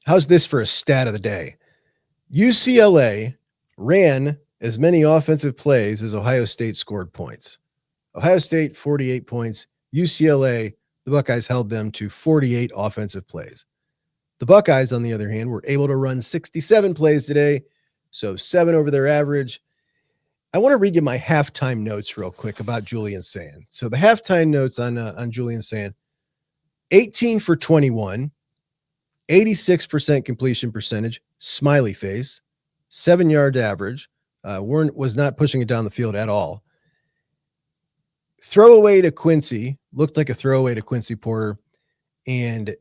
How's this for a stat of the day? UCLA ran as many offensive plays as Ohio State scored points. Ohio State, 48 points. UCLA, the Buckeyes held them to 48 offensive plays. The Buckeyes, on the other hand, were able to run 67 plays today, so 7 over their average. I want to read you my halftime notes real quick about Julian Sand. So the halftime notes on Julian Sand: 18 for 21, 86% completion percentage, smiley face, 7-yard average. Warren was not pushing it down the field at all. Throwaway to Quincy, looked like a throwaway to Quincy Porter, and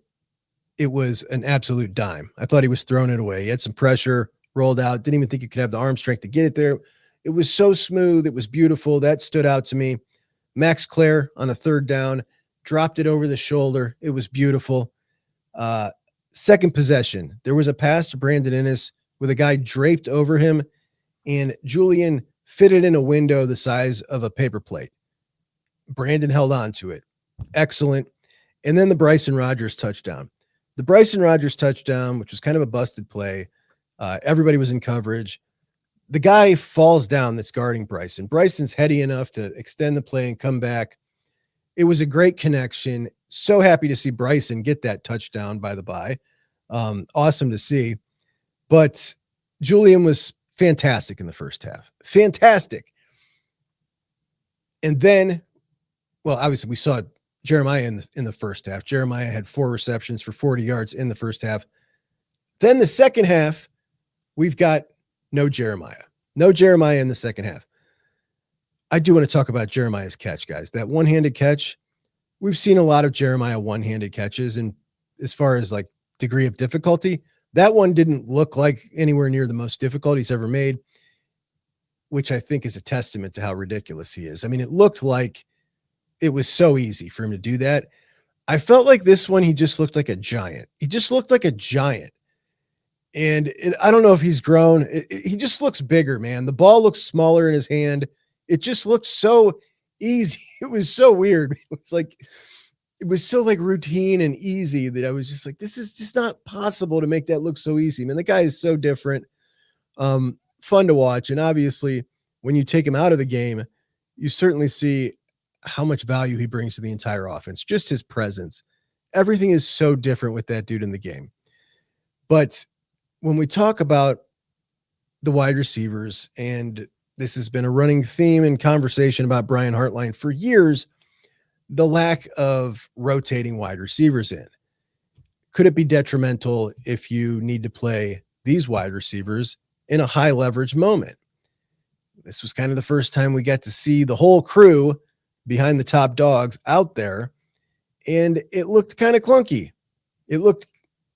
it was an absolute dime. I thought he was throwing it away. He had some pressure, rolled out, didn't even think he could have the arm strength to get it there. It was so smooth. It was beautiful. That stood out to me. Max Clare on a third down, dropped it over the shoulder. It was beautiful. Second possession, there was a pass to Brandon Innes with a guy draped over him, and Julian fitted in a window the size of a paper plate. Brandon held on to it. Excellent. And then the Bryson Rodgers touchdown. The Bryson Rodgers touchdown, which was kind of a busted play. Everybody was in coverage. The guy falls down that's guarding Bryson. Bryson's heady enough to extend the play and come back. It was a great connection. So happy to see Bryson get that touchdown, by the by. Awesome to see. But Julian was fantastic in the first half. Fantastic. And then, well, obviously we saw Jeremiah in the first half. Jeremiah had 4 receptions for 40 yards in the first half. Then the second half, we've got no Jeremiah. No Jeremiah in the second half. I do want to talk about Jeremiah's catch, guys. That one-handed catch, we've seen a lot of Jeremiah one-handed catches, and as far as like degree of difficulty, that one didn't look like anywhere near the most difficult he's ever made, which I think is a testament to how ridiculous he is. I mean, it looked like it was so easy for him to do that. I felt like this one, he just looked like a giant. He just looked like a giant. And I don't know if he's grown. He just looks bigger, man. The ball looks smaller in his hand. It just looked so easy. It was so weird. It was so like routine and easy that I was just like, this is just not possible to make that look so easy. Man, the guy is so different. Fun to watch. And obviously, when you take him out of the game, you certainly see how much value he brings to the entire offense. Just his presence. Everything is so different with that dude in the game. But when we talk about the wide receivers, and this has been a running theme and conversation about Brian Hartline for years, the lack of rotating wide receivers in. Could it be detrimental if you need to play these wide receivers in a high leverage moment? This was kind of the first time we got to see the whole crew behind the top dogs out there, and it looked kind of clunky. It looked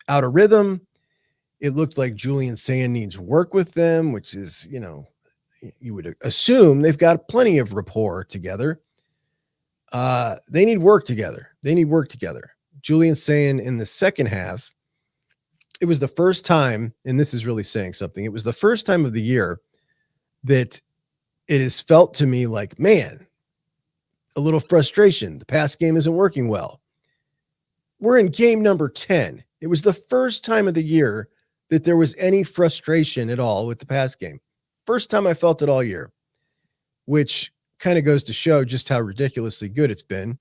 out of rhythm. It looked like Julian Sand needs work with them, which is, you would assume they've got plenty of rapport together. They need work together. Julian Sand in the second half, it was the first time, and this is really saying something, it was the first time of the year that it has felt to me like, man, a little frustration. The pass game isn't working well. We're in game number 10. It was the first time of the year that there was any frustration at all with the pass game. First time I felt it all year, which kind of goes to show just how ridiculously good it's been.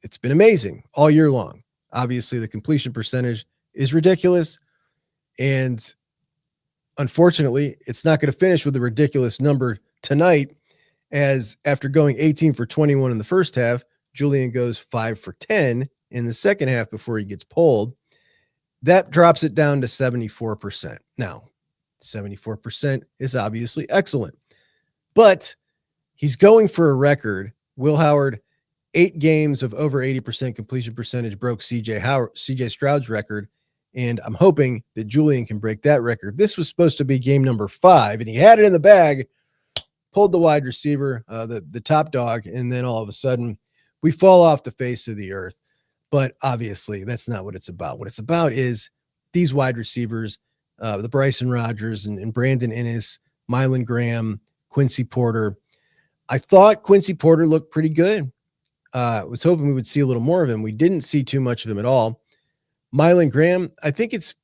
It's been amazing all year long. Obviously, the completion percentage is ridiculous. And unfortunately, it's not going to finish with a ridiculous number tonight, as after going 18 for 21 in the first half, Julian goes 5 for 10 in the second half before he gets pulled. That drops it down to 74%. Now, 74% is obviously excellent, but he's going for a record. Will Howard, 8 games of over 80% completion percentage, broke CJ Stroud's record, and I'm hoping that Julian can break that record. This was supposed to be game number 5, and he had it in the bag, pulled the wide receiver, the top dog, and then all of a sudden we fall off the face of the earth. But obviously, that's not what it's about. What it's about is these wide receivers, the Bryson Rodgers and Brandon Innes, Mylan Graham, Quincy Porter. I thought Quincy Porter looked pretty good. I was hoping we would see a little more of him. We didn't see too much of him at all. Mylan Graham, I think it's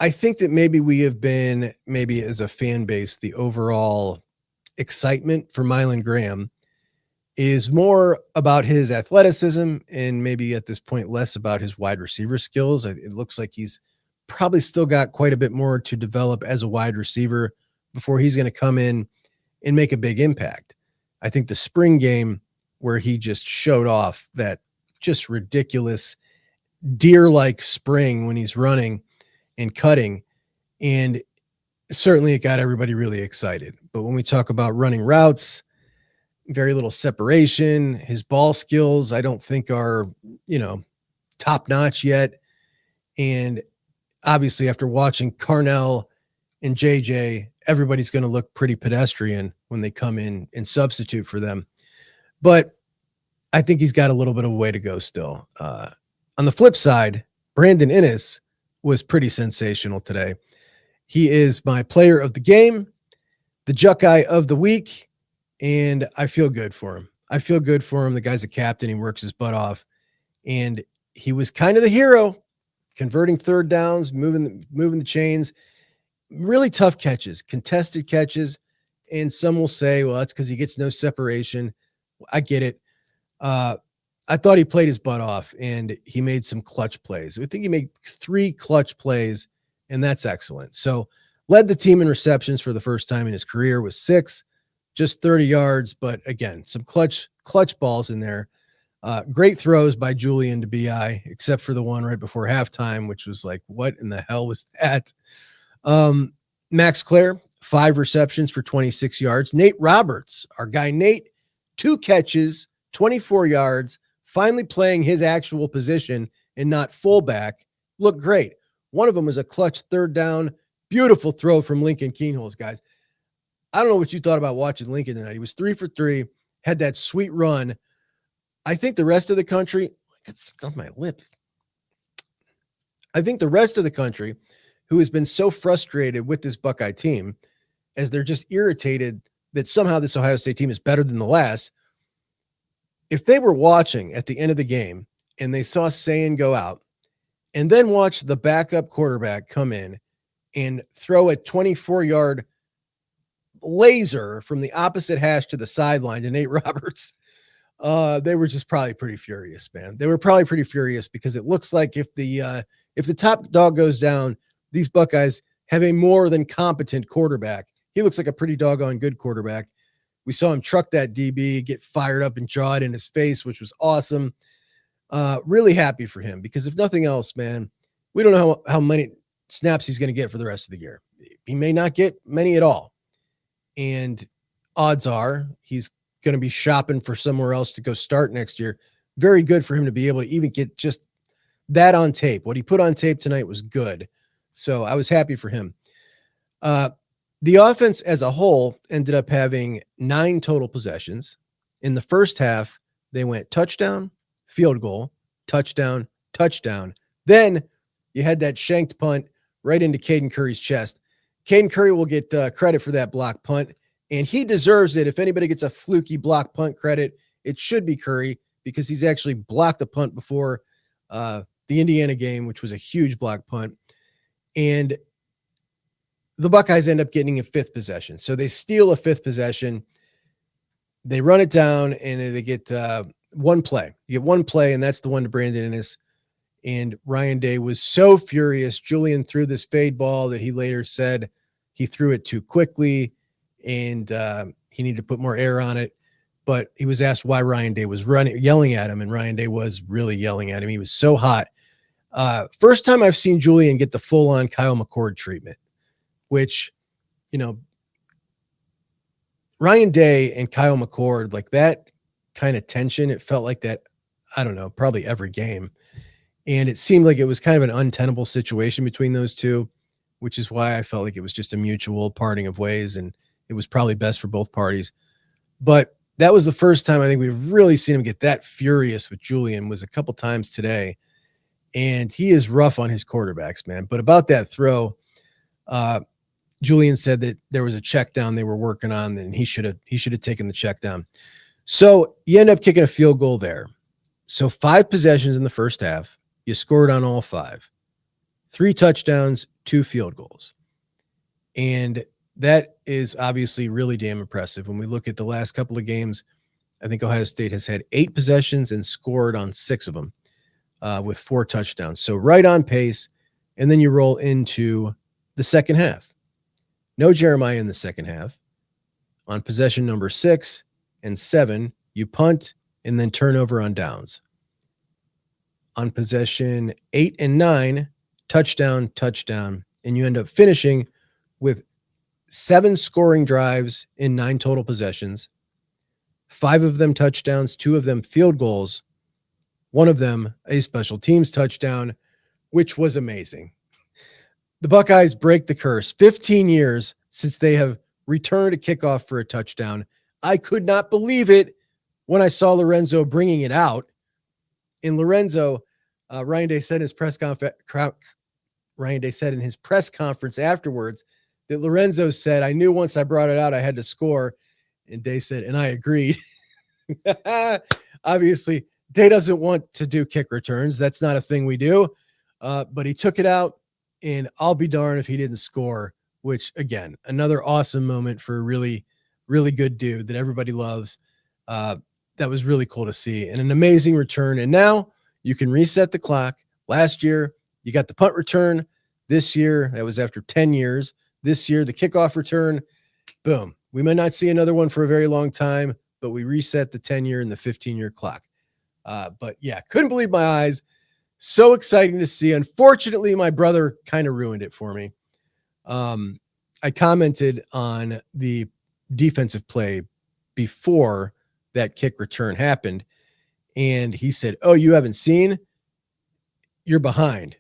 I think that maybe we have been, maybe as a fan base, the overall excitement for Mylan Graham is more about his athleticism and maybe at this point less about his wide receiver skills. It looks like he's probably still got quite a bit more to develop as a wide receiver before he's going to come in and make a big impact. I think the spring game where he just showed off that just ridiculous deer-like spring when he's running and cutting, and certainly it got everybody really excited. But when we talk about running routes, very little separation, his ball skills I don't think are, top notch yet. And obviously after watching Carnell and JJ, everybody's going to look pretty pedestrian when they come in and substitute for them. But I think he's got a little bit of a way to go still. On the flip side, Brandon Innes was pretty sensational today. He is my player of the game, the Juckeye of the week, and I feel good for him. The guy's a captain. He works his butt off, and he was kind of the hero, converting third downs, moving the chains, really tough catches, contested catches, and some will say, well, that's because he gets no separation. I get it. I thought he played his butt off, and he made some clutch plays. I think he made 3 clutch plays, and that's excellent. So led the team in receptions for the first time in his career with 6, just 30 yards. But again, some clutch balls in there. Great throws by Julian to BI, except for the one right before halftime, which was like, what in the hell was that? Max Clare, 5 receptions for 26 yards. Nate Roberts, our guy Nate, 2 catches, 24 yards, finally playing his actual position and not fullback. Looked great. One of them was a clutch third down. Beautiful throw from Lincoln Keenholz, guys. I don't know what you thought about watching Lincoln tonight. He was 3 for 3, had that sweet run. I think the rest of the country, it's stuck my lip. I think the rest of the country who has been so frustrated with this Buckeye team as they're just irritated that somehow this Ohio State team is better than the last. If they were watching at the end of the game and they saw Sayin go out and then watch the backup quarterback come in and throw a 24-yard laser from the opposite hash to the sideline to Nate Roberts, they were just probably pretty furious, man. They were probably pretty furious because it looks like if the top dog goes down, these Buckeyes have a more than competent quarterback. He looks like a pretty doggone good quarterback. We saw him truck that DB, get fired up and draw it in his face, which was awesome. Really happy for him because if nothing else, man, we don't know how many snaps he's going to get for the rest of the year. He may not get many at all. And odds are he's going to be shopping for somewhere else to go start next year. Very good for him to be able to even get just that on tape. What he put on tape tonight was good. So I was happy for him. The offense as a whole ended up having 9 total possessions. In the first half, they went touchdown, field goal, touchdown, touchdown. Then you had that shanked punt right into Caden Curry's chest. Caden Curry will get credit for that block punt, and he deserves it. If anybody gets a fluky block punt credit, it should be Curry because he's actually blocked a punt before the Indiana game, which was a huge block punt. And the Buckeyes end up getting a 5th possession. So they steal a 5th possession. They run it down, and they get one play. You get one play, and that's the one to Brandon Innes. And Ryan Day was so furious. Julian threw this fade ball that he later said he threw it too quickly, and he needed to put more air on it. But he was asked why Ryan Day was yelling at him, and Ryan Day was really yelling at him. He was so hot. First time I've seen Julian get the full-on Kyle McCord treatment, which, Ryan Day and Kyle McCord, like that kind of tension, it felt like that, I don't know, probably every game. And it seemed like it was kind of an untenable situation between those two, which is why I felt like it was just a mutual parting of ways, and it was probably best for both parties. But that was the first time I think we've really seen him get that furious with Julian, was a couple times today. And he is rough on his quarterbacks, man. But about that throw, Julian said that there was a check down they were working on, and he should have taken the check down. So you end up kicking a field goal there. So 5 possessions in the first half. You scored on all 5. 3 touchdowns, 2 field goals. And that is obviously really damn impressive. When we look at the last couple of games, I think Ohio State has had 8 possessions and scored on 6 of them with 4 touchdowns. So right on pace. And then you roll into the second half. No Jeremiah in the second half. On possession number 6 and 7, you punt and then turnover on downs. On possession 8 and 9, touchdown, and you end up finishing with 7 scoring drives in 9 total possessions, 5 of them touchdowns, 2 of them field goals, 1 of them a special teams touchdown, which was amazing. The Buckeyes break the curse. 15 years since they have returned a kickoff for a touchdown. I could not believe it when I saw Lorenzo bringing it out. And Lorenzo, Ryan Day said in his press conference afterwards that Lorenzo said, "I knew once I brought it out, I had to score." And Day said, and I agreed. Obviously, Day doesn't want to do kick returns. That's not a thing we do. But he took it out, and I'll be darned if he didn't score, which, again, another awesome moment for a really, really good dude that everybody loves. That was really cool to see, and an amazing return. And now you can reset the clock. Last year, you got the punt return. This year, that was after 10 years. This year, the kickoff return. Boom. We may not see another one for a very long time, but we reset the 10-year and the 15-year clock. But yeah, couldn't believe my eyes. So exciting to see. Unfortunately, my brother kind of ruined it for me. I commented on the defensive play before that kick return happened, and he said, "Oh, you haven't seen? You're behind."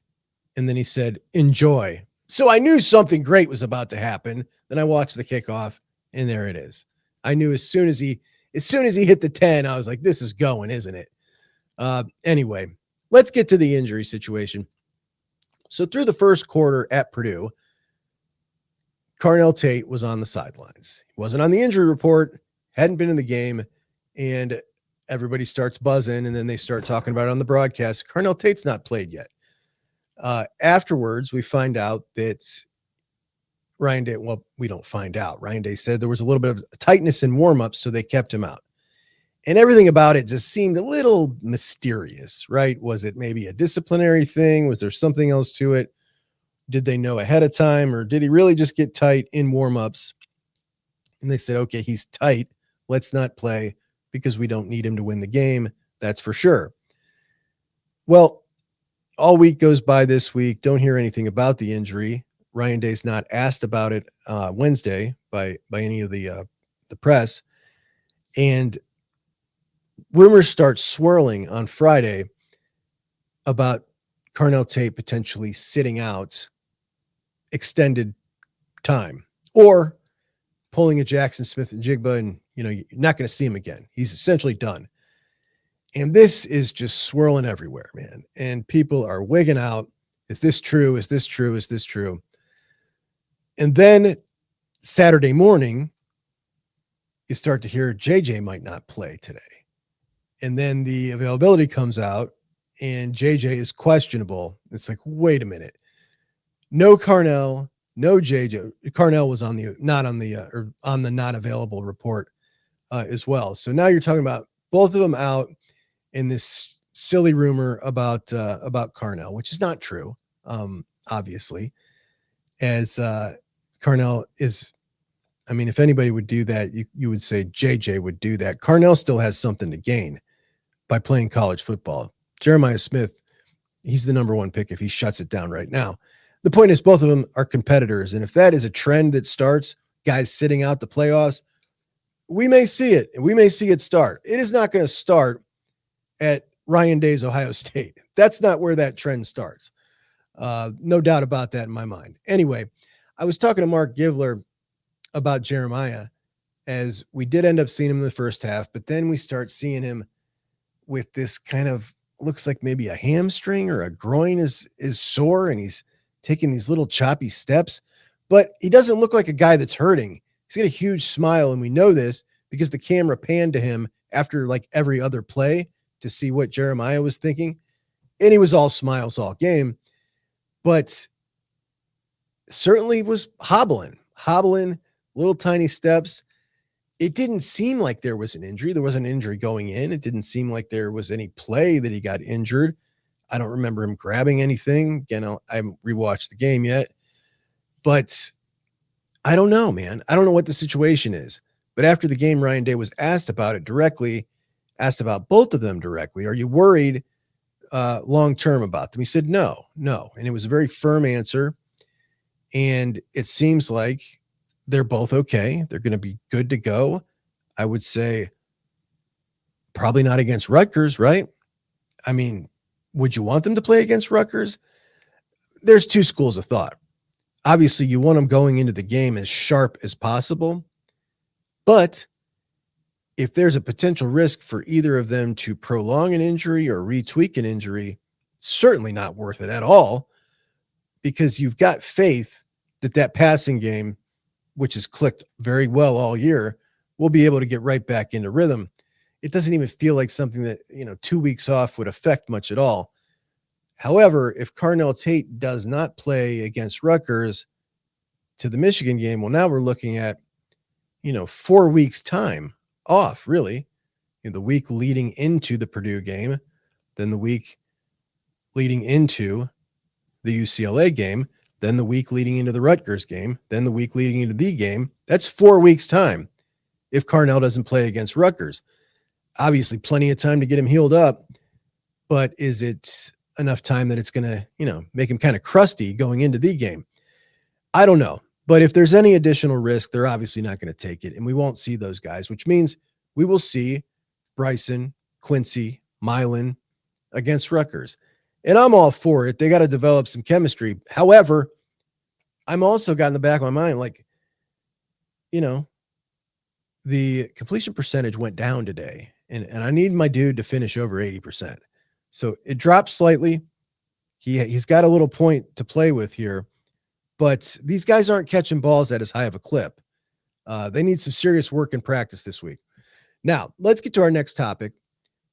And then he said, "Enjoy." So I knew something great was about to happen. Then I watched the kickoff, and there it is. I knew as soon as he hit the 10, I was like, this is going, isn't it? Anyway, let's get to the injury situation. So through the first quarter at Purdue, Carnell Tate was on the sidelines. He wasn't on the injury report, hadn't been in the game, and everybody starts buzzing, and then they start talking about it on the broadcast. Carnell Tate's not played yet. Afterwards, we find out that Ryan Day, well, we don't find out. Ryan Day said there was a little bit of tightness in warmups, so they kept him out. And everything about it just seemed a little mysterious, right? Was it maybe a disciplinary thing? Was there something else to it? Did they know ahead of time, or did he really just get tight in warmups? And they said, okay, he's tight. Let's not play because we don't need him to win the game. That's for sure. Well, all week goes by this week. Don't hear anything about the injury. Ryan Day's not asked about it Wednesday by any of the press. And rumors start swirling on Friday about Carnell Tate potentially sitting out extended time or pulling a Jackson Smith and Jigba, and you're not going to see him again. He's essentially done. And this is just swirling everywhere, man. And people are wigging out. Is this true? Is this true? Is this true? And then Saturday morning, you start to hear JJ might not play today. And then the availability comes out and JJ is questionable. It's like, wait a minute. No Carnell, no JJ. Carnell was on the not available report as well. So now you're talking about both of them out in this silly rumor about Carnell, which is not true. Obviously, as Carnell is, I mean, if anybody would do that, you would say JJ would do that. Carnell still has something to gain by playing college football. Jeremiah Smith, he's the number 1 pick if he shuts it down right now. The point is both of them are competitors. And if that is a trend that starts, guys sitting out the playoffs, we may see it, and we may see it start. It is not going to start at Ryan Day's Ohio State. That's not where that trend starts. No doubt about that in my mind. Anyway, I was talking to Mark Givler about Jeremiah, as we did end up seeing him in the first half, but then we start seeing him with this kind of looks like maybe a hamstring or a groin is sore, and he's taking these little choppy steps, but he doesn't look like a guy that's hurting. He's got a huge smile, and we know this because the camera panned to him after like every other play to see what Jeremiah was thinking, and he was all smiles all game. But certainly was hobbling, little tiny steps. It didn't seem like there was an injury. There was an injury going in. It didn't seem like there was any play that he got injured. I don't remember him grabbing anything. Again, I haven't rewatched the game yet, but I don't know, man. I don't know what the situation is. But after the game, Ryan Day was asked about it directly, asked about both of them directly. Are you worried long-term about them? He said, no. And it was a very firm answer. And it seems like they're both okay. They're going to be good to go. I would say probably not against Rutgers, right? I mean, would you want them to play against Rutgers? There's two schools of thought. Obviously, you want them going into the game as sharp as possible. But if there's a potential risk for either of them to prolong an injury or retweak an injury, certainly not worth it at all, because you've got faith that passing game, which has clicked very well all year, will be able to get right back into rhythm. It doesn't even feel like something that, 2 weeks off would affect much at all. However, if Carnell Tate does not play against Rutgers to the Michigan game, well, now we're looking at, 4 weeks time off, really. The week leading into the Purdue game, then the week leading into the UCLA game, then the week leading into the Rutgers game, then the week leading into the game. That's 4 weeks time if Carnell doesn't play against Rutgers. Obviously, plenty of time to get him healed up, but is it enough time that it's going to, make him kind of crusty going into the game? I don't know. But if there's any additional risk, they're obviously not going to take it, and we won't see those guys, which means we will see Bryson, Quincy, Milan against Rutgers. And I'm all for it. They got to develop some chemistry. However, I'm also got in the back of my mind, like, the completion percentage went down today, and I need my dude to finish over 80%. So it dropped slightly. He's got a little point to play with here, but these guys aren't catching balls at as high of a clip. They need some serious work and practice this week. Now, let's get to our next topic,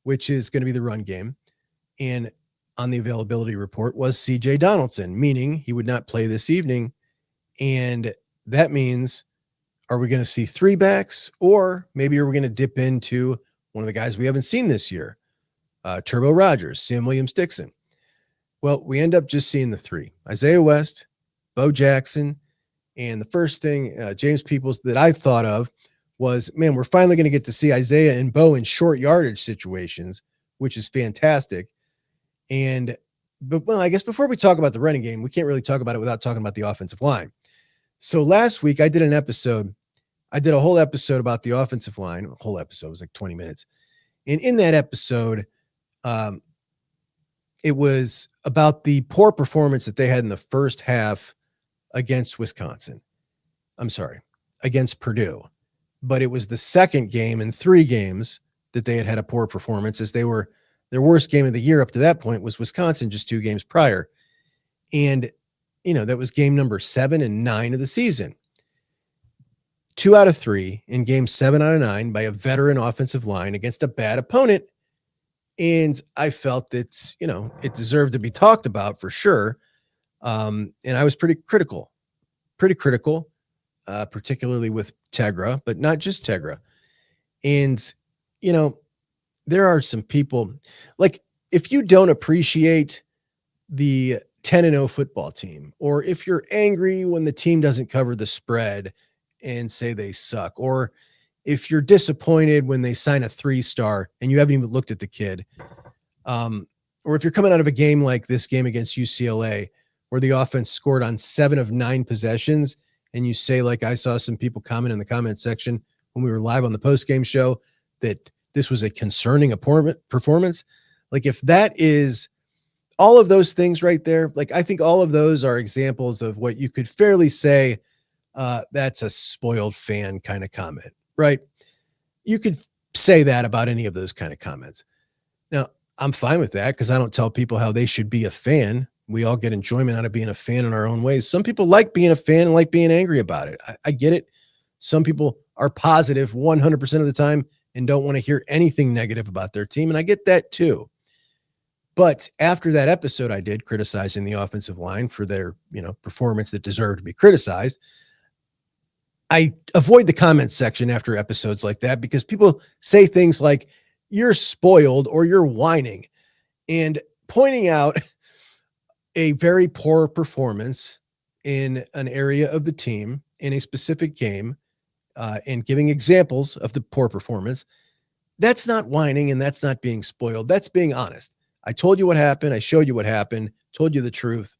which is going to be the run game. And on the availability report was CJ Donaldson, meaning he would not play this evening. And that means, are we going to see three backs, or maybe are we going to dip into one of the guys we haven't seen this year? Turbo Rogers, Sam Williams-Dixon. Well, we end up just seeing the three: Isaiah West, Bo Jackson. And the first thing, James Peoples, that I thought of was, man, we're finally going to get to see Isaiah and Bo in short yardage situations, which is fantastic. But I guess before we talk about the running game, we can't really talk about it without talking about the offensive line. So last week I did a whole episode about the offensive line. A whole episode was like 20 minutes. And in that episode, it was about the poor performance that they had in the first half against against Purdue. But it was the second game in 3 games that they had a poor performance, as their worst game of the year up to that point was Wisconsin just 2 games prior. And, that was game number 7 and 9 of the season. 2 out of 3 in game 7 out of 9 by a veteran offensive line against a bad opponent. And I felt that, it deserved to be talked about for sure. And I was pretty critical, particularly with Tegra, but not just Tegra. And, there are some people, like, if you don't appreciate the 10-0 football team, or if you're angry when the team doesn't cover the spread and say they suck, or if you're disappointed when they sign a 3-star and you haven't even looked at the kid, or if you're coming out of a game like this game against UCLA, where the offense scored on 7 of 9 possessions, and you say, like I saw some people comment in the comment section when we were live on the post-game show, that this was a concerning performance. Like, if that is all of those things right there, like, I think all of those are examples of what you could fairly say, that's a spoiled fan kind of comment, right? You could say that about any of those kind of comments. Now, I'm fine with that, because I don't tell people how they should be a fan. We all get enjoyment out of being a fan in our own ways. Some people like being a fan and like being angry about it. I get it. Some people are positive 100% of the time and don't want to hear anything negative about their team. And I get that too. But after that episode I did criticizing the offensive line for their, performance that deserved to be criticized, I avoid the comments section after episodes like that because people say things like, you're spoiled or you're whining, and pointing out a very poor performance in an area of the team in a specific game, and giving examples of the poor performance. That's not whining and that's not being spoiled. That's being honest. I told you what happened. I showed you what happened, told you the truth.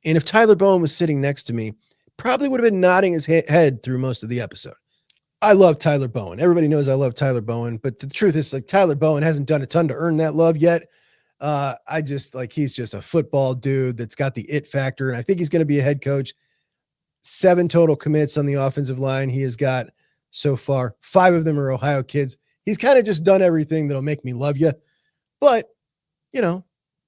And if Tyler Bowen was sitting next to me, probably would have been nodding his head through most of the episode. I love Tyler Bowen. Everybody knows I love Tyler Bowen, but the truth is, like, Tyler Bowen hasn't done a ton to earn that love yet. He's just a football dude that's got the it factor. And I think he's going to be a head coach. 7 total commits on the offensive line he has got so far. 5 of them are Ohio kids. He's kind of just done everything that'll make me love you. But,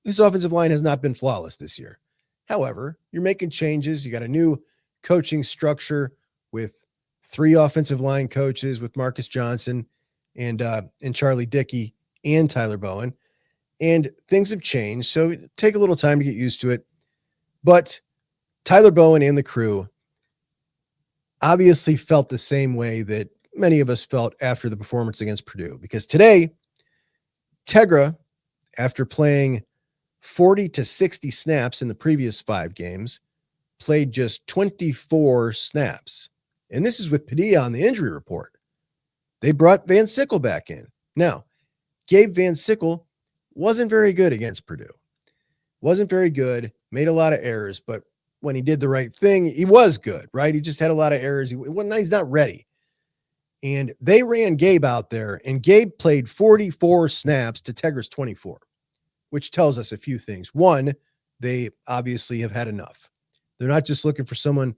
his offensive line has not been flawless this year. However, you're making changes. You got a new coaching structure with 3 offensive line coaches with Marcus Johnson and Charlie Dickey and Tyler Bowen. And things have changed. So take a little time to get used to it. But Tyler Bowen and the crew obviously felt the same way that many of us felt after the performance against Purdue, because today, Tegra, after playing 40 to 60 snaps in the previous 5 games, played just 24 snaps. And this is with Padilla on the injury report. They brought Van Sickle back in. Now, Gabe Van Sickle wasn't very good against Purdue. Wasn't very good, made a lot of errors, but when he did the right thing, he was good, right? He just had a lot of errors. He's not ready. And they ran Gabe out there, and Gabe played 44 snaps to Tegra's 24, which tells us a few things. One, they obviously have had enough. They're not just looking for someone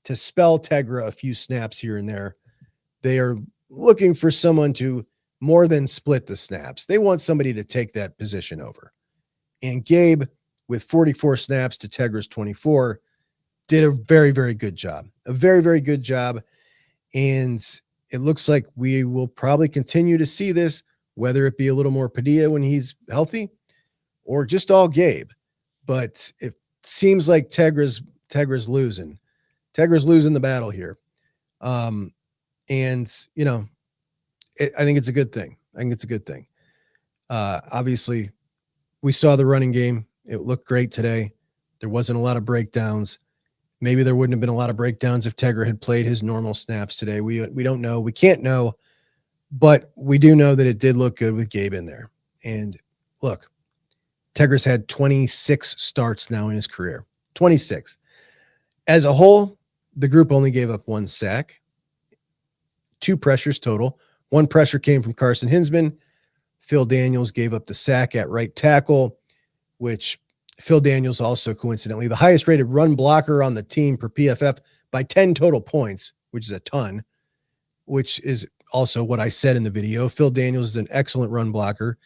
to spell Tegra a few snaps here and there. They are looking for someone to more than split the snaps. They want somebody to take that position over. And Gabe, with 44 snaps to Tegra's 24, did a very, very good job. A very, very good job. And it looks like we will probably continue to see this, whether it be a little more Padilla when he's healthy or just all Gabe. But it seems like Tegra's losing. Tegra's losing the battle here. I think it's a good thing. Obviously, we saw the running game. It looked great today. There wasn't a lot of breakdowns. Maybe there wouldn't have been a lot of breakdowns if Tegra had played his normal snaps today. We don't know. We can't know. But we do know that it did look good with Gabe in there. And look, Tegra's had 26 starts now in his career. 26. As a whole, the group only gave up 1 sack, 2 pressures total. 1 pressure came from Carson Hinsman. Phil Daniels gave up the sack at right tackle, which Phil Daniels also coincidentally the highest rated run blocker on the team per PFF by 10 total points, which is a ton, which is also what I said in the video. Phil Daniels is an excellent run blocker,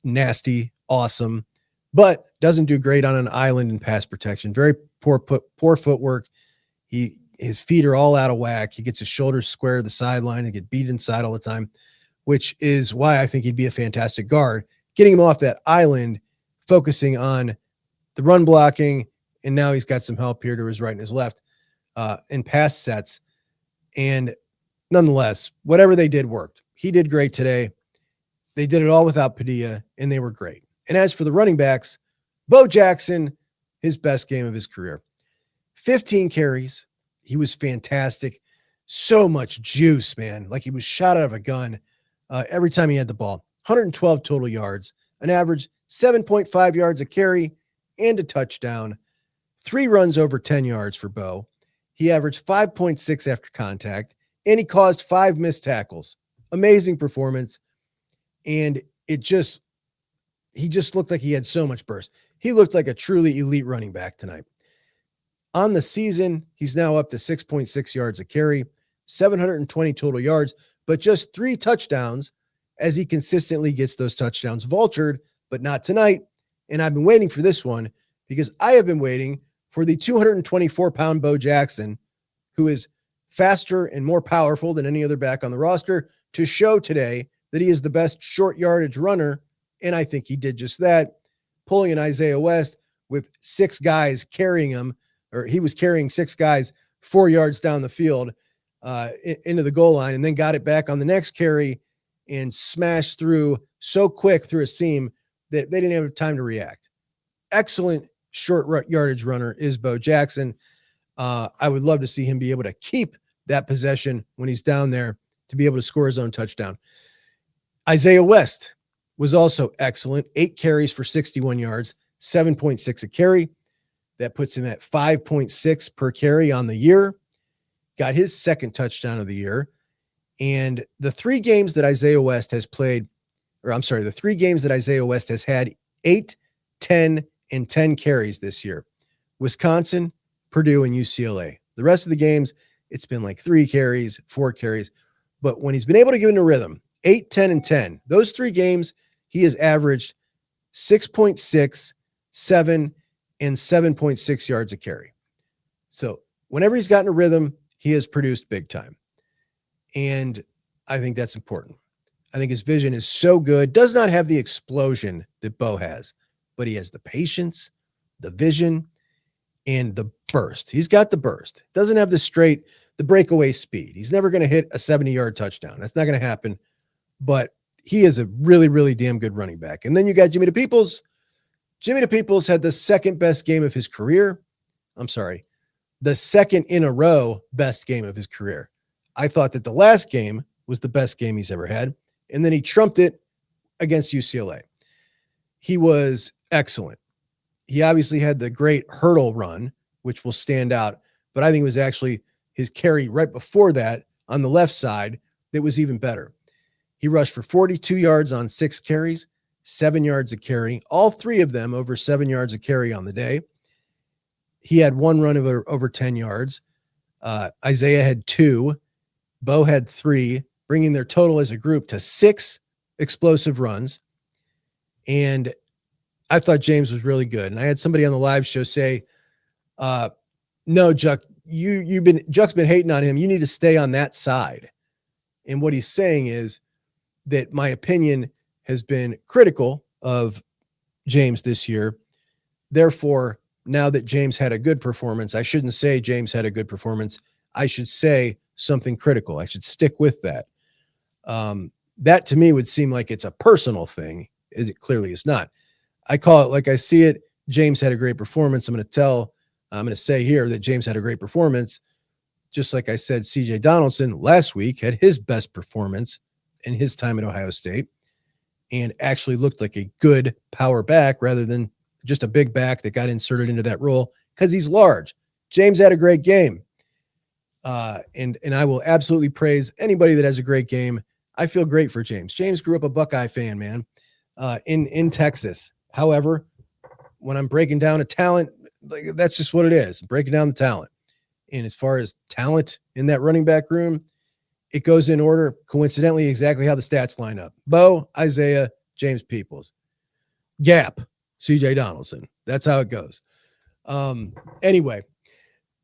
nasty, awesome, but doesn't do great on an island in pass protection. Very poor footwork. His feet are all out of whack. He gets his shoulders square to the sideline and get beat inside all the time, which is why I think he'd be a fantastic guard. Getting him off that island, focusing on the run blocking, and now he's got some help here to his right and his left in pass sets. And nonetheless, whatever they did worked. He did great today. They did it all without Padilla, and they were great. And as for the running backs, Bo Jackson, his best game of his career. 15 carries. He was fantastic. So much juice, man. Like he was shot out of a gun every time he had the ball. 112 total yards, an average 7.5 yards a carry, and a touchdown. 3 runs over 10 yards for Bo. He averaged 5.6 after contact, and he caused 5 missed tackles. Amazing performance. And he just looked like he had so much burst. He looked like a truly elite running back tonight. On the season, he's now up to 6.6 yards a carry, 720 total yards, but just 3 touchdowns as he consistently gets those touchdowns vultured, but not tonight. And I've been waiting for this one because I have been waiting for the 224-pound Bo Jackson, who is faster and more powerful than any other back on the roster, to show today that he is the best short yardage runner. And I think he did just that. pulling an Isaiah West with 6 guys carrying him, or he was carrying 6 guys 4 yards down the field into the goal line, and then got it back on the next carry and smashed through so quick through a seam that they didn't have time to react. Excellent short yardage runner is Bo Jackson. I would love to see him be able to keep that possession when he's down there to be able to score his own touchdown. Isaiah West was also excellent. 8 carries for 61 yards, 7.6 a carry. That puts him at 5.6 per carry on the year. Got his second touchdown of the year. And the 3 games that Isaiah West has played, the 3 games that Isaiah West has had 8, 10, and 10 carries this year: Wisconsin, Purdue, and UCLA. The rest of the games, it's been like 3 carries, 4 carries. But when he's been able to get into rhythm, 8, 10, and 10, those 3 games, he has averaged 6.6, 7, and 7.6 yards a carry. So whenever he's gotten a rhythm, he has produced big time. And I think that's important. I think his vision is so good. Does not have the explosion that Bo has, but he has the patience, the vision, and the burst. He's got the burst. Doesn't have the breakaway speed. He's never going to hit a 70-yard touchdown. That's not going to happen. But he is a really, really damn good running back. And then you got Jimmy DePeeples. Jimmy DePeeples had the second best game of his career. The second in a row best game of his career. I thought that the last game was the best game he's ever had. And then he trumped it against UCLA. He was excellent. He obviously had the great hurdle run, which will stand out. But I think it was actually his carry right before that on the left side that was even better. He rushed for 42 yards on 6 carries, 7 yards a carry, all 3 of them over 7 yards a carry on the day. He had 1 run of over 10 yards. Isaiah had 2. Bo had 3, bringing their total as a group to 6 explosive runs. And I thought James was really good. And I had somebody on the live show say, no, Juck, Juck's been hating on him. You need to stay on that side. And what he's saying is that my opinion has been critical of James this year. Therefore, now that James had a good performance, I shouldn't say James had a good performance. I should say something critical. I should stick with that. That to me would seem like it's a personal thing. It clearly is not. I call it like I see it. James had a great performance. I'm going to say here that James had a great performance. Just like I said, CJ Donaldson last week had his best performance in his time at Ohio State and actually looked like a good power back rather than just a big back that got inserted into that role because he's large. James had a great game. And I will absolutely praise anybody that has a great game. I feel great for James. James grew up a Buckeye fan, man, in Texas. However, when I'm breaking down a talent, that's just what it is, breaking down the talent. And as far as talent in that running back room, it goes in order, coincidentally, exactly how the stats line up. Bo, Isaiah, James Peoples. Gap, CJ Donaldson. That's how it goes. Anyway,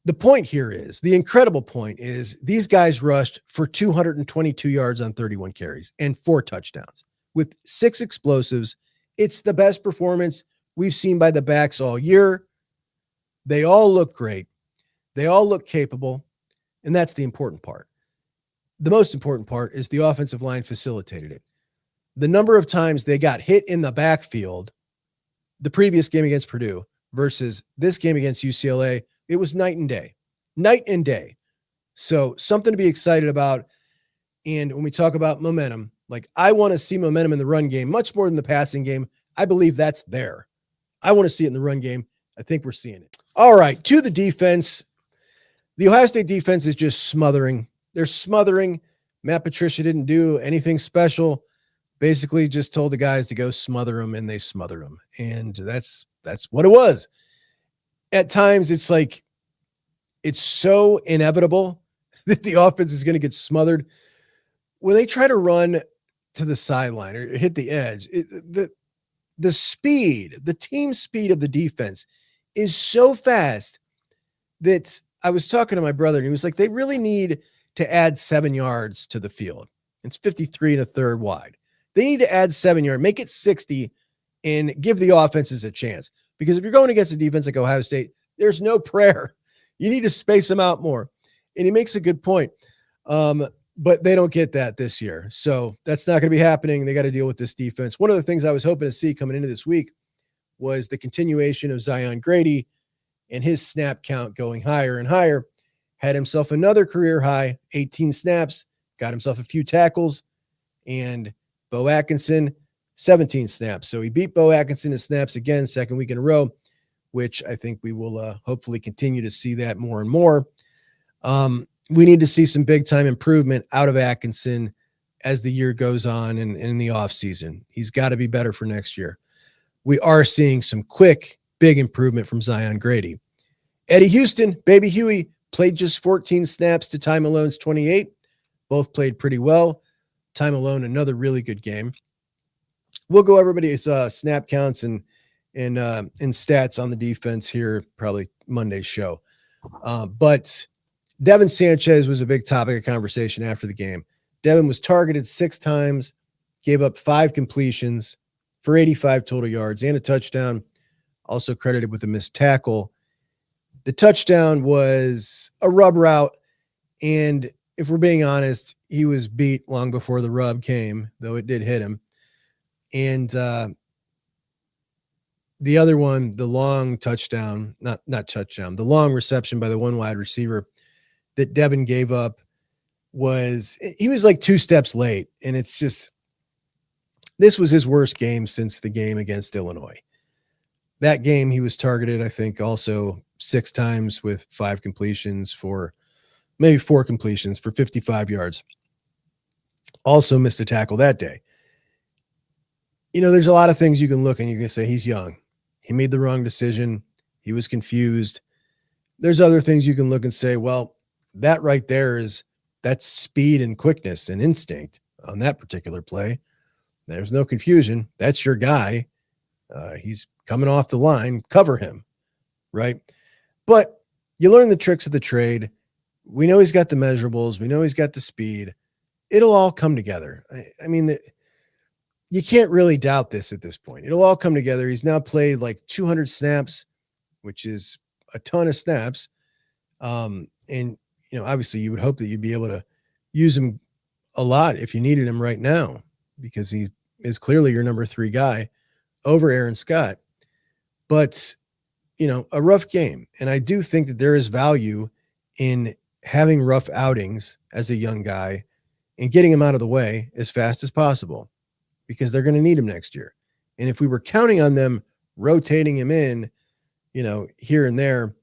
the point here is, the incredible point is, these guys rushed for 222 yards on 31 carries and 4 touchdowns with 6 explosives. It's the best performance we've seen by the backs all year. They all look great. They all look capable. And that's the important part. The most important part is the offensive line facilitated it. The number of times they got hit in the backfield, the previous game against Purdue versus this game against UCLA, it was night and day. So something to be excited about. And when we talk about momentum, like I want to see momentum in the run game much more than the passing game. I believe that's there. I want to see it in the run game. I think we're seeing it. All right, to the defense. The Ohio State defense is just smothering. They're smothering. Matt Patricia didn't do anything special. Basically just told the guys to go smother them, and they smothered them. And that's what it was. At times, it's like, it's so inevitable that the offense is going to get smothered. When they try to run to the sideline or hit the edge, the speed, the team speed of the defense is so fast that I was talking to my brother, and he was like, they really need to add 7 yards to the field. It's 53 1/3 wide. They need to add 7 yards, make it 60, and give the offenses a chance. Because if you're going against a defense like Ohio State, there's no prayer. You need to space them out more. And he makes a good point. But they don't get that this year. So that's not going to be happening. They got to deal with this defense. One of the things I was hoping to see coming into this week was the continuation of Zion Grady and his snap count going higher and higher. Had himself another career high, 18 snaps, got himself a few tackles, and Bo Atkinson, 17 snaps. So he beat Bo Atkinson in snaps again, second week in a row, which I think we will hopefully continue to see that more and more. We need to see some big time improvement out of Atkinson as the year goes on and in the offseason. He's got to be better for next year. We are seeing some quick, big improvement from Zion Grady. Eddie Houston, Baby Huey, played just 14 snaps to Ty Malone's 28. Both played pretty well. Ty Malone, another really good game. We'll go everybody's snap counts and stats on the defense here, probably Monday's show. But Devin Sanchez was a big topic of conversation after the game. Devin was targeted 6 times, gave up 5 completions for 85 total yards and a touchdown, also credited with a missed tackle. The touchdown was a rub route, and if we're being honest, he was beat long before the rub came, though it did hit him. And the other one, the long touchdown, not touchdown, the long reception by the one wide receiver that Devin gave up he was like 2 steps late. And it's just, this was his worst game since the game against Illinois. That game, he was targeted, I think, also 6 times with 5 completions for maybe 4 completions for 55 yards. Also missed a tackle that day. There's a lot of things you can look and you can say he's young. He made the wrong decision. He was confused. There's other things you can look and say, well, that right there that's speed and quickness and instinct on that particular play. There's no confusion. That's your guy. He's coming off the line. Cover him, right? But you learn the tricks of the trade. We know he's got the measurables. We know he's got the speed. It'll all come together. I mean, you can't really doubt this at this point. It'll all come together. He's now played like 200 snaps, which is a ton of snaps. And obviously you would hope that you'd be able to use him a lot if you needed him right now, because he is clearly your number 3 guy over Aaron Scott. But, a rough game. And I do think that there is value in having rough outings as a young guy and getting him out of the way as fast as possible, because they're going to need him next year. And if we were counting on them rotating him in, here and there,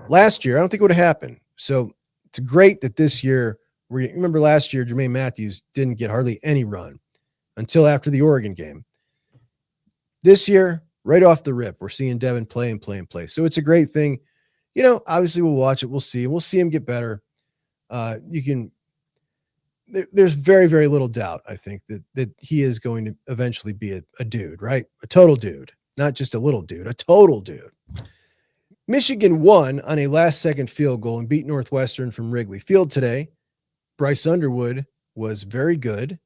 last year, I don't think it would have happened. So it's great that this year, remember last year, Jermaine Matthews didn't get hardly any run until after the Oregon game. This year, right off the rip, we're seeing Devin play and play and play. So it's a great thing. Obviously we'll watch it. We'll see. We'll see him get better. There's very, very little doubt, I think, that he is going to eventually be a dude, right? A total dude, not just a little dude, a total dude. Michigan won on a last-second field goal and beat Northwestern from Wrigley Field today. Bryce Underwood was very good.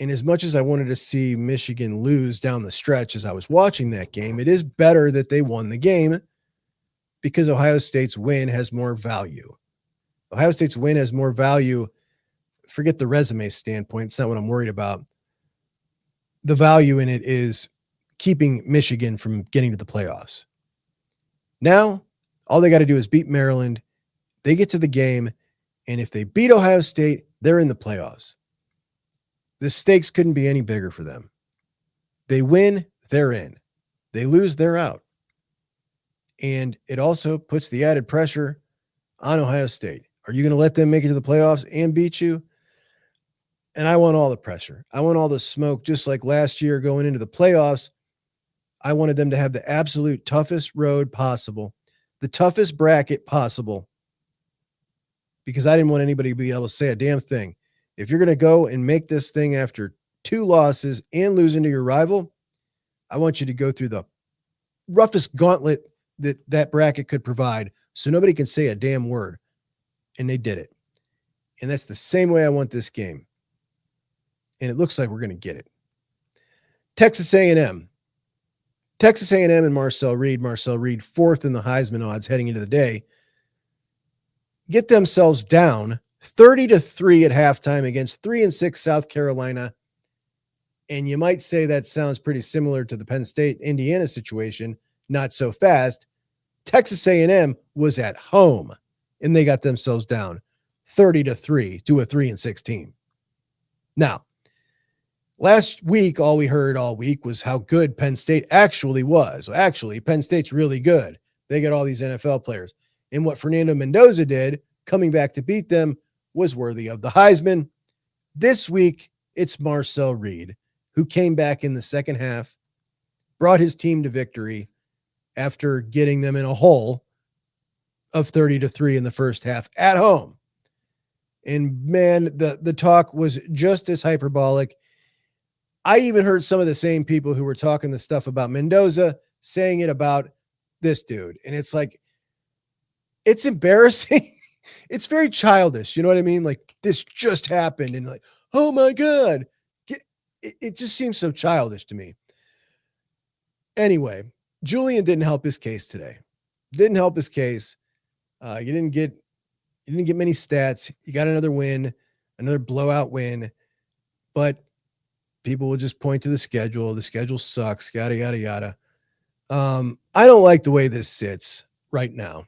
And as much as I wanted to see Michigan lose down the stretch as I was watching that game, it is better that they won the game, because Ohio State's win has more value. Ohio State's win has more value. Forget the resume standpoint. It's not what I'm worried about. The value in it is keeping Michigan from getting to the playoffs. Now, all they got to do is beat Maryland. They get to the game, and if they beat Ohio State, they're in the playoffs. The stakes couldn't be any bigger for them. They win, they're in. They lose, they're out. And it also puts the added pressure on Ohio State. Are you going to let them make it to the playoffs and beat you? And I want all the pressure. I want all the smoke, just like last year going into the playoffs. I wanted them to have the absolute toughest road possible, the toughest bracket possible, because I didn't want anybody to be able to say a damn thing. If you're going to go and make this thing after 2 losses and losing to your rival, I want you to go through the roughest gauntlet that bracket could provide, so nobody can say a damn word. And they did it. And that's the same way I want this game. And it looks like we're going to get it. Texas A&M Texas A&M and Marcel Reed fourth in the Heisman odds heading into the day, get themselves down 30-3 at halftime against 3-6 South Carolina. And you might say that sounds pretty similar to the Penn State Indiana situation. Not so fast. Texas A&M was at home and they got themselves down 30-3 to a 3-6 team. Now, last week, all we heard all week was how good Penn State actually was. Actually, Penn State's really good. They got all these NFL players. And what Fernando Mendoza did, coming back to beat them, was worthy of the Heisman. This week, it's Marcel Reed, who came back in the second half, brought his team to victory after getting them in a hole of 30-3 in the first half at home. And man, the talk was just as hyperbolic. I even heard some of the same people who were talking the stuff about Mendoza saying it about this dude. And it's like, it's embarrassing. It's very childish. You know what I mean? Like, this just happened. And like, oh my God. It just seems so childish to me. Anyway, Julian didn't help his case today. Didn't help his case. You didn't get many stats. You got another win, another blowout win, but people will just point to the schedule. The schedule sucks, yada, yada, yada. I don't like the way this sits right now.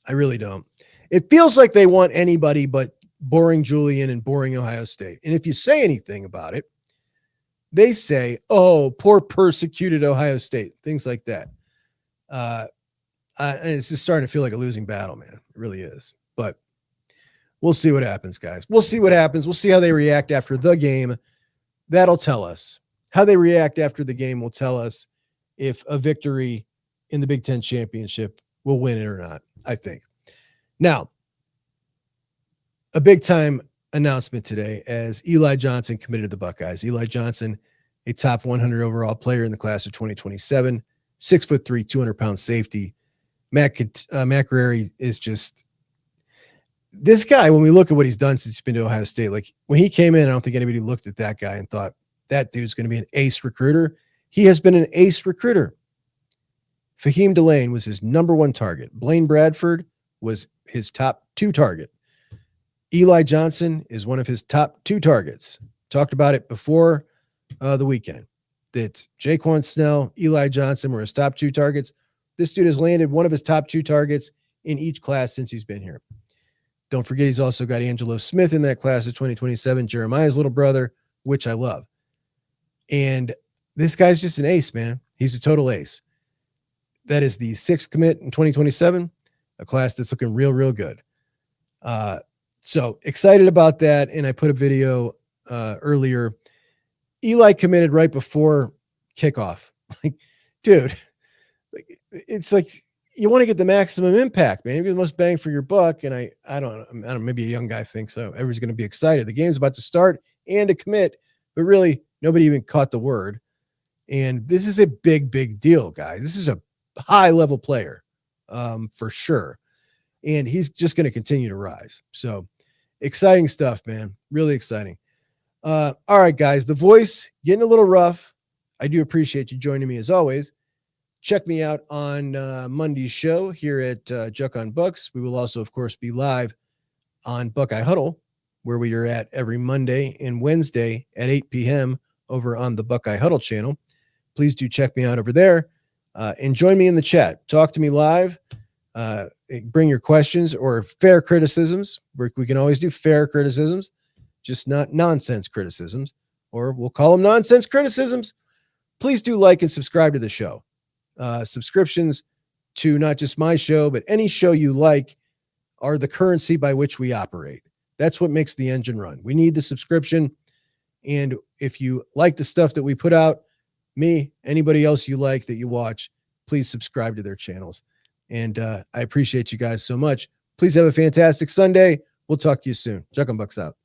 I really don't. It feels like they want anybody but boring Julian and boring Ohio State. And if you say anything about it, they say, oh, poor persecuted Ohio State, things like that. It's just starting to feel like a losing battle, man. It really is. But we'll see what happens, guys. We'll see what happens. We'll see how they react after the game. That'll tell us. How they react after the game will tell us if a victory in the Big Ten championship will win it or not, I think. Now, a big-time announcement today as Eli Johnson committed to the Buckeyes. Eli Johnson, a top 100 overall player in the class of 2027, 6'3", 200-pound safety. Matt Guerrieri is just this guy. When we look at what he's done since he's been to Ohio State, like when he came in, I don't think anybody looked at that guy and thought that dude's going to be an ace recruiter. He has been an ace recruiter. Fahim Delane was his number one target. Blaine Bradford was his top 2 target. Eli Johnson is one of his top 2 targets. Talked about it before the weekend that Jaquan Snell, Eli Johnson were his top 2 targets. This dude has landed one of his top 2 targets in each class since he's been here. Don't forget, he's also got Angelo Smith in that class of 2027, Jeremiah's little brother, which I love. And this guy's just an ace, man. He's a total ace. That is the 6th commit in 2027, a class that's looking real, real good. So excited about that. And I put a video earlier. Eli committed right before kickoff. Like, dude, it's like you want to get the maximum impact, man. You get the most bang for your buck. And I don't know, maybe a young guy thinks so. Everybody's going to be excited. The game's about to start and to commit, but really nobody even caught the word. And this is a big, big deal, guys. This is a high level player for sure. And he's just going to continue to rise. So exciting stuff, man. Really exciting. All right, guys, the voice getting a little rough. I do appreciate you joining me as always. Check me out on Monday's show here at Juck on Bucks. We will also, of course, be live on Buckeye Huddle, where we are at every Monday and Wednesday at 8 p.m. over on the Buckeye Huddle channel. Please do check me out over there and join me in the chat. Talk to me live. Bring your questions or fair criticisms. We can always do fair criticisms, just not nonsense criticisms, or we'll call them nonsense criticisms. Please do like and subscribe to the show. Subscriptions to not just my show, but any show you like are the currency by which we operate. That's what makes the engine run. We need the subscription. And if you like the stuff that we put out, me, anybody else you like that you watch, please subscribe to their channels. And I appreciate you guys so much. Please have a fantastic Sunday. We'll talk to you soon. Juck on Bucks out.